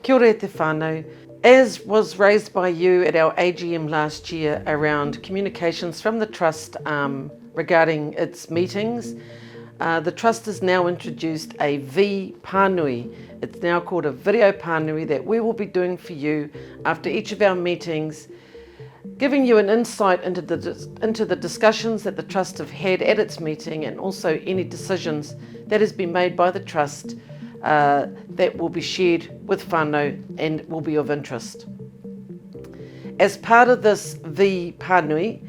Kia ora te whānau. As was raised by you at our AGM last year around communications from the Trust regarding its meetings, the Trust has now introduced a v-pānui. It's now called a video-pānui that we will be doing for you after each of our meetings, giving you an insight into the discussions that the Trust have had at its meeting, and also any decisions that has been made by the Trust that will be shared with whānau and will be of interest. As part of this v-pānui,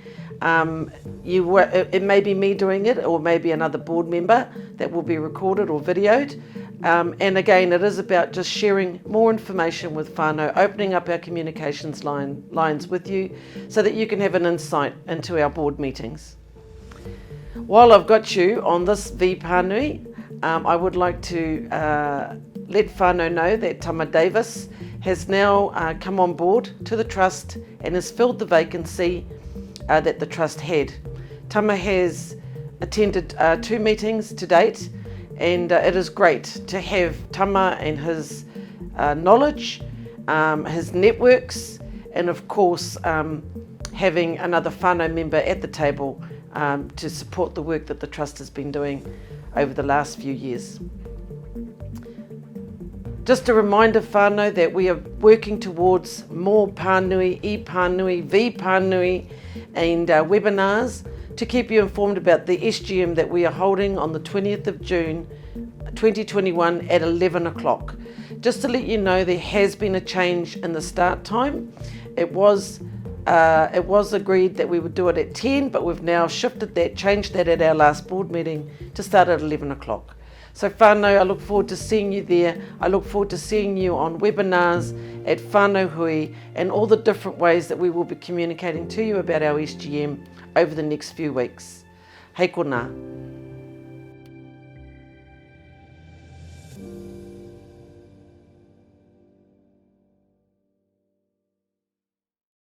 it may be me doing it, or maybe another board member that will be recorded or videoed. And again, it is about just sharing more information with whānau, opening up our communications lines with you so that you can have an insight into our board meetings. While I've got you on this v-pānui, I would like to let whānau know that Tama Davis has now come on board to the Trust and has filled the vacancy that the Trust had. Tama has attended 2 meetings to date, and it is great to have Tama and his knowledge, his networks, and of course having another whānau member at the table to support the work that the Trust has been doing over the last few years. Just a reminder, whānau, that we are working towards more pānui, e-pānui, v-pānui and webinars to keep you informed about the SGM that we are holding on the 20th of June 2021 at 11 o'clock. Just to let you know, there has been a change in the start time. It was agreed that we would do it at 10, but we've now shifted that, changed that at our last board meeting to start at 11 o'clock. So whānau, I look forward to seeing you there. I look forward to seeing you on webinars at Whānau Hui and all the different ways that we will be communicating to you about our SGM over the next few weeks. Hei kona.